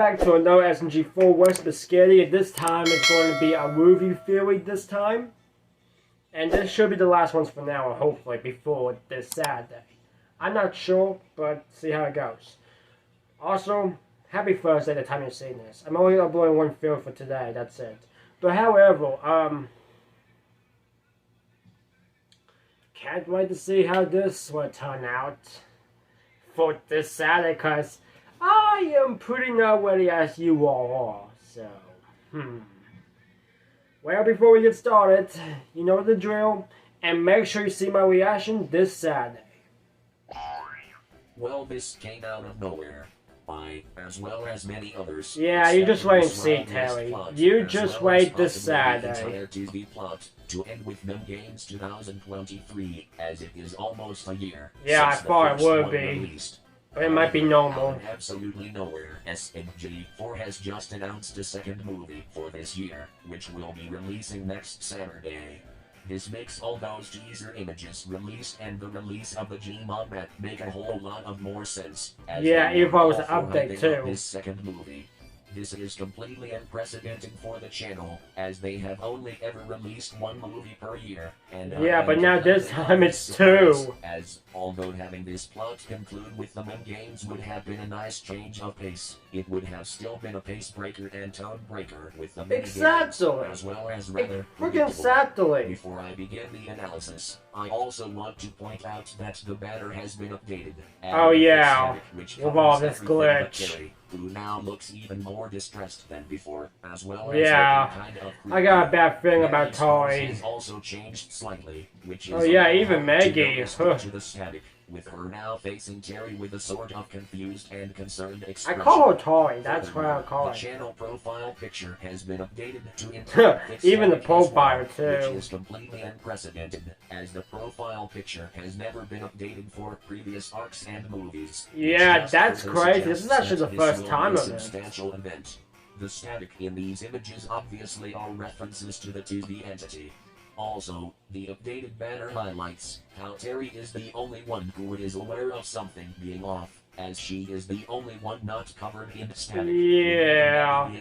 back to another SMG4 West Biscotti, and this time it's going to be a movie theory this time. And this should be the last ones for now, hopefully, before this Saturday. I'm not sure, but see how it goes. Also, happy Thursday the time you're seeing this. I'm only uploading one theory for today, that's it. But however, can't wait to see how this will turn out for this Saturday, because I am pretty not ready as you all are, so, Well, before we get started, you know the drill, and make sure you see my reaction this Saturday. Well, this came out of nowhere. As well as many others. Yeah, you just wait and see, Terry. You just wait this Saturday. TV plot to end with them games 2023, as it is almost a year. Yeah, I thought it would be. Released. But it might be normal. Absolutely nowhere. SMG4 has just announced a second movie for this year, which will be releasing next Saturday. This makes all those teaser images released and the release of the G-Mod map make a whole lot of more sense. Yeah, if I was an update too. This second movie. This is completely unprecedented for the channel, as they have only ever released one movie per year. And yeah, but now this time it's two. As although having this plot conclude with the main games would have been a nice change of pace, it would have still been a pace breaker and tone breaker with the main games, as well as rather freaking Before I begin the analysis, I also want to point out that the banner has been updated. Oh yeah, with all this glitch. Who now looks even more distressed than before, as well as kind of I got a bad feeling about Tari. Also changed slightly, which is even Maggie. To the static, with her now facing Tari with a sort of confused and concerned expression. I call her Tari, that's what I call her. The channel profile picture has been updated to include even the profile too, which is completely unprecedented, as the profile picture has never been updated for previous arcs and movies. Yeah, that's crazy. This is actually the first time of it. Substantial event. The static in these images obviously are references to the TV entity. Also, the updated banner highlights how Tari is the only one who is aware of something being off, as she is the only one not covered in static. Yeah,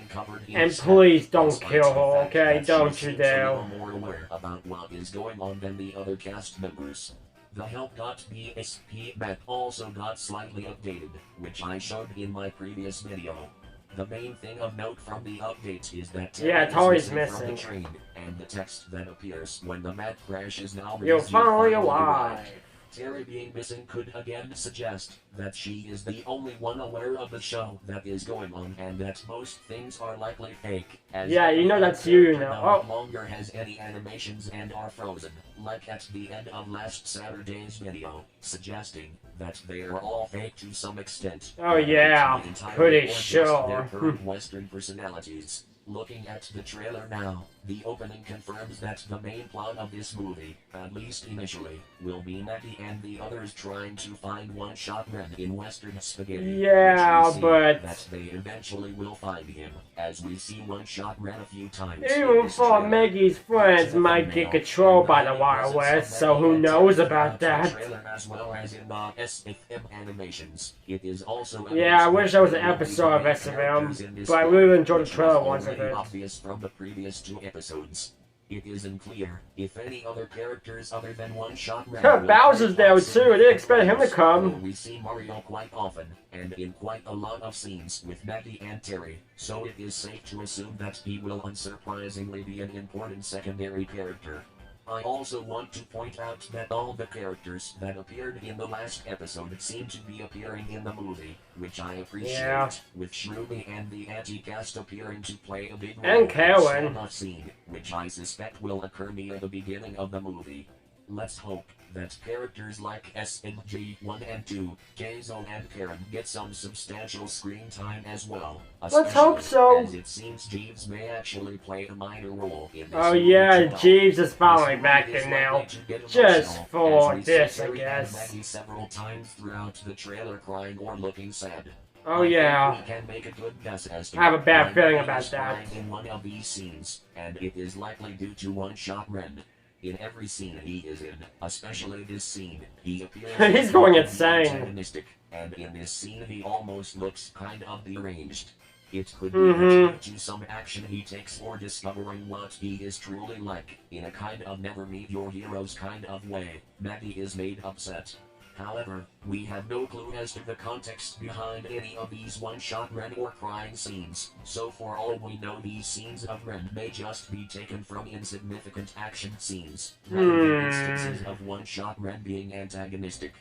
and please don't kill her, okay? Don't you dare. More aware about what is going on than the other cast members. The help.bsp map also got slightly updated, which I showed in my previous video. The main thing of note from the update is that Tari's missing from the train, and the text that appears when the map crashes now You're finally alive. Tari being missing could again suggest that she is the only one aware of the show that is going on, and that most things are likely fake. As you know that's you know. No longer has any animations and are frozen, like at the end of last Saturday's video, suggesting that they are all fake to some extent. Oh yeah, pretty sure. Their current Western personalities. Looking at the trailer now, the opening confirms that the main plot of this movie, at least initially, will be Maggie and the others trying to find One-Shot Ren in Western spaghetti. Yeah, but that they eventually will find him, as we see One-Shot Ren a few times. Even for Maggie's friends might get controlled by the Wild West, so who knows about that? As well as in the SFM animations. It is also I wish there was an episode of SFM, but I really enjoyed the trailer once of it. Obvious from the previous two episodes. It isn't clear if any other characters other than One-Shot Ren. Bowser's there too. I didn't expect him to come. We see Mario quite often, and in quite a lot of scenes with Maggie and Tari, so it is safe to assume that he will unsurprisingly be an important secondary character. I also want to point out that all the characters that appeared in the last episode seem to be appearing in the movie, which I appreciate, with Shruby and the anti-cast appearing to play a big role. And Karen. In the scene, which I suspect will occur near the beginning of the movie. Let's hope that characters like SMG1 and 2, Keizo and Karen get some substantial screen time as well. Let's hope so. As it seems Jeeves may actually play a minor role in this. Oh yeah, Jeeves is finally back in now. Just for this, I guess. Maggie several times throughout the trailer crying or looking sad. Oh yeah. We can make a good guess as to I have a bad feeling about that. In one of these scenes, and it is likely due to One-Shot Ren. In every scene he is in, especially this scene, he appears He's going insane. antagonistic, and in this scene he almost looks kind of deranged. It could be due to some action he takes or discovering what he is truly like, in a kind of never meet your heroes kind of way. Maddie is made upset. However, we have no clue as to the context behind any of these one-shot Ren or crying scenes, so for all we know these scenes of Ren may just be taken from insignificant action scenes, rather than instances of one-shot Ren being antagonistic.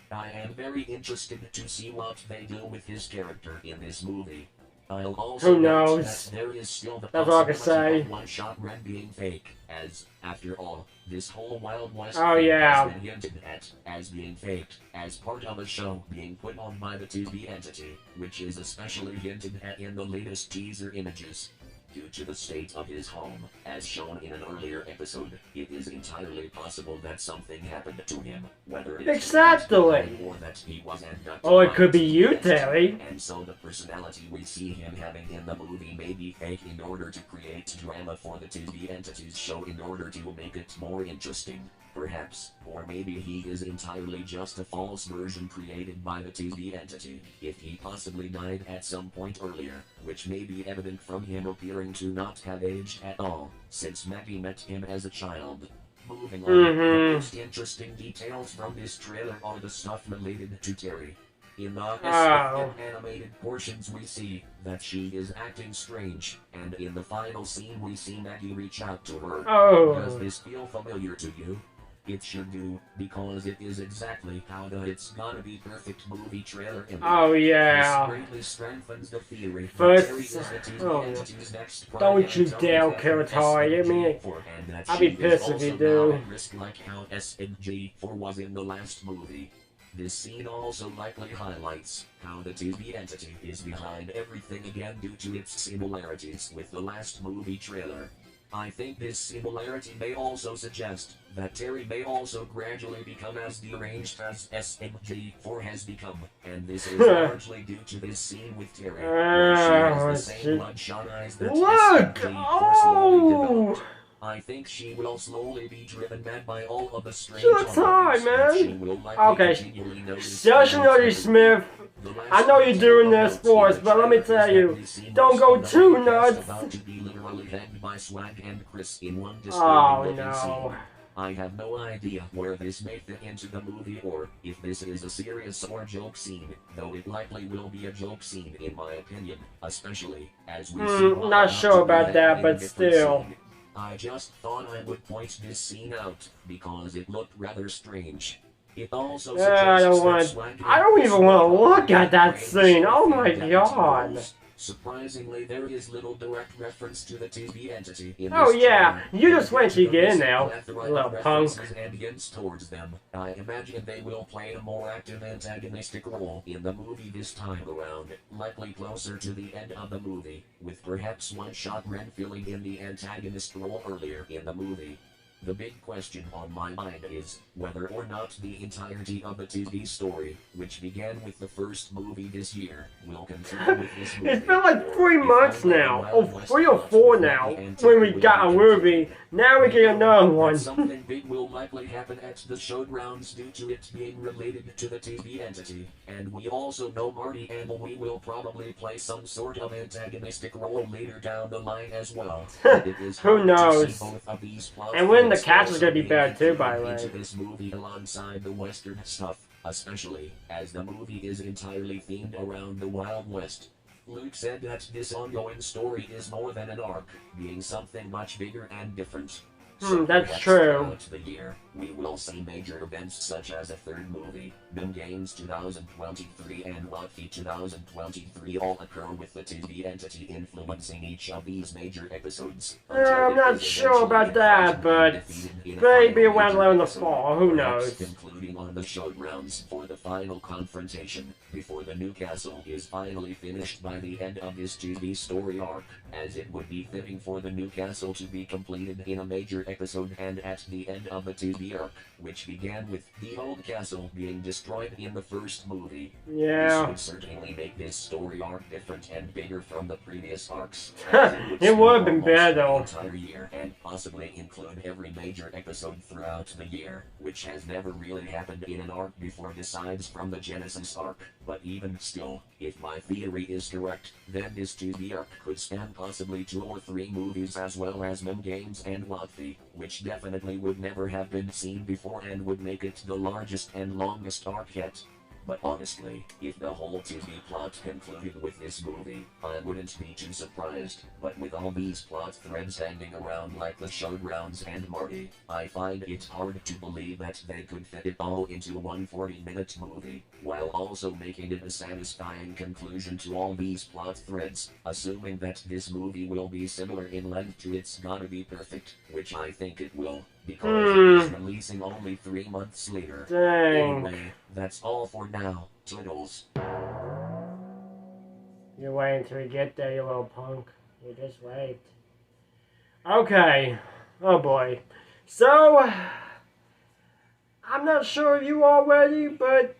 I am very interested to see what they do with his character in this movie. I'll also Who knows? note that there is still the That's all I can possibility say. of one-shot Ren being fake, as, after all, this whole Wild West Oh, thing yeah. has been hinted at as being faked, as part of a show being put on by the 2D entity, which is especially hinted at in the latest teaser images. Due to the state of his home, as shown in an earlier episode, it is entirely possible that something happened to him, whether it's Exactly. or that he was abducted. Oh, it by could be the you, entity, Terry. And so the personality we see him having in the movie may be fake in order to create drama for the 2D entity's show in order to make it more interesting. Perhaps, or maybe he is entirely just a false version created by the 2D entity, if he possibly died at some point earlier, which may be evident from him appearing to not have aged at all, since Maggie met him as a child. Moving on, the most interesting details from this trailer are the stuff related to Tari. In the animated portions we see that she is acting strange, and in the final scene we see Maggie reach out to her. Does this feel familiar to you? It should do, because it is exactly how the It's Gotta Be Perfect movie trailer ended. Oh, yeah. This greatly strengthens the theory First, that Tari is the 2D entity's next prime don't you and dare target kill of Tari, I mean, SMG4, and that I'd be she is pissed if you also do. now at risk like how SMG4 was in the last movie. This scene also likely highlights how the 2D entity is behind everything again due to its similarities with the last movie trailer. I think this similarity may also suggest that Tari may also gradually become as deranged as SMG4 has become, and this is largely due to this scene with Tari, where she has the same bloodshot eyes that SMG4 slowly developed. I think she will slowly be driven mad by all of the strange time, man. She will likely Okay, continually notice Yoshinori Smith, I know you're doing this for us, but let me tell you, don't go too nuts. About to be literally hanged by Swag and Chris in one Oh, disturbing no. scene. I have no idea where this may fit into the movie or if this is a serious or joke scene, though it likely will be a joke scene in my opinion, especially as we see not sure about that, but still. Scene. I just thought I would point this scene out, because it looked rather strange. It also I don't even want to look at that scene, oh my god. Surprisingly, there is little direct reference to the 2D entity in Oh this yeah, trailer. you just wait till you get in there, Plethora little of punk. references and hints towards them. I imagine they will play a more active antagonistic role in the movie this time around, likely closer to the end of the movie, with perhaps one-shot Ren filling in the antagonist role earlier in the movie. The big question on my mind is whether or not the entirety of the 2D story, which began with the first movie this year, will continue with this movie. It's been like 3 months now, or 3 or 4 now, when we got a movie. Now we get another one. Something big will likely happen at the showgrounds due to it being related to the 2D entity, and we also know Marty and we will probably play some sort of antagonistic role later down the line as well. Who knows? And when the cast is gonna be better too, by the way. Into this movie alongside the Western stuff, especially as the movie is entirely themed around the Wild West. Luke said that this ongoing story is more than an arc, being something much bigger and different. So that's perhaps true. throughout the year, we will see major events such as a third movie, Boom Games 2023 and Lucky 2023 all occur with the 2D entity influencing each of these major episodes. I'm not sure about that, but maybe around in the fall, who knows? Concluding on the showgrounds for the final confrontation, before the new castle is finally finished by the end of this 2D story arc, as it would be fitting for the new castle to be completed in a major episode and at the end of the 2B arc, which began with the old castle being destroyed in the first movie. Yeah. This would certainly make this story arc different and bigger from the previous arcs. It would have been better the though. entire year and possibly include every major episode throughout the year, which has never really happened in an arc before besides from the Genesis arc. But even still, if my theory is correct, then this 2B arc could span possibly 2 or 3 movies as well as mem games and Lotfi, which definitely would never have been seen before and would make it the largest and longest arc yet. But honestly, if the whole 2B plot concluded with this movie, I wouldn't be too surprised. But with all these plot threads hanging around like the Showgrounds and Marty, I find it hard to believe that they could fit it all into one 40-minute movie, while also making it a satisfying conclusion to all these plot threads, assuming that this movie will be similar in length to It's Gotta Be Perfect, which I think it will, because it is releasing only 3 months later. Dang. Anyway, that's all for now, Toodles. You're waiting till we get there, you little punk. You just wait. Okay. Oh boy. So, I'm not sure if you are ready, but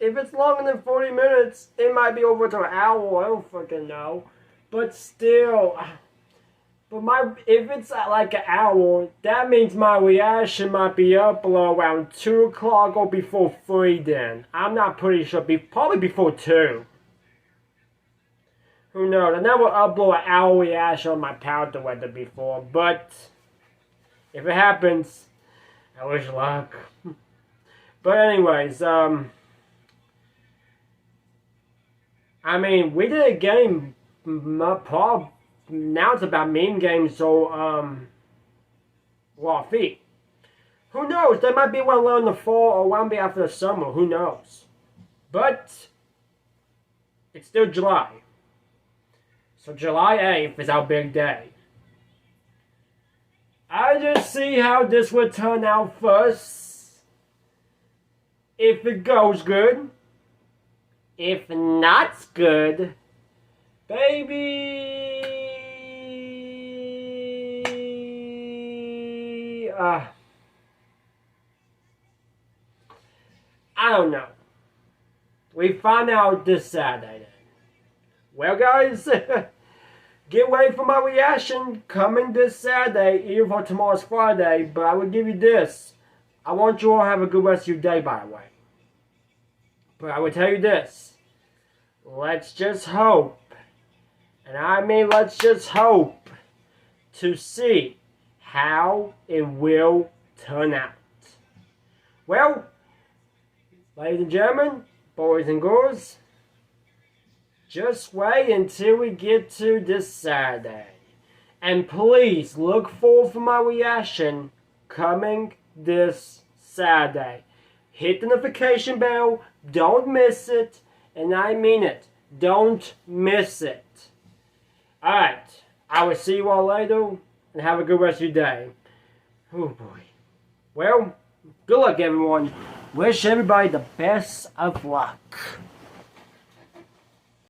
if it's longer than 40 minutes, it might be over to an hour. I don't fucking know. But still, if it's like an hour, that means my reaction might be up around 2 o'clock or before 3 then. I'm not pretty sure. Probably before 2. Who knows? I never upload an hour reaction on my Power Director before, but if it happens, I wish luck. But anyways, I mean, we did a game, now it's about meme games, so, raw feet. Who knows? There might be one later in the fall or one be after the summer. Who knows? But it's still July. So July 8th is our big day. I just see how this would turn out first. If it goes good. If not good, baby, I don't know. We find out this Saturday then. Well, guys, get ready for my reaction coming this Saturday, even for tomorrow's Friday. But I will give you this. I want you all to have a good rest of your day, by the way. But I will tell you this. Let's just hope, and I mean let's just hope, to see how it will turn out. Well, ladies and gentlemen, boys and girls, just wait until we get to this Saturday. And please look forward for my reaction coming this Saturday. Hit the notification bell, don't miss it, and I mean it, don't miss it. Alright, I will see you all later, and have a good rest of your day. Oh boy. Well, good luck everyone. Wish everybody the best of luck.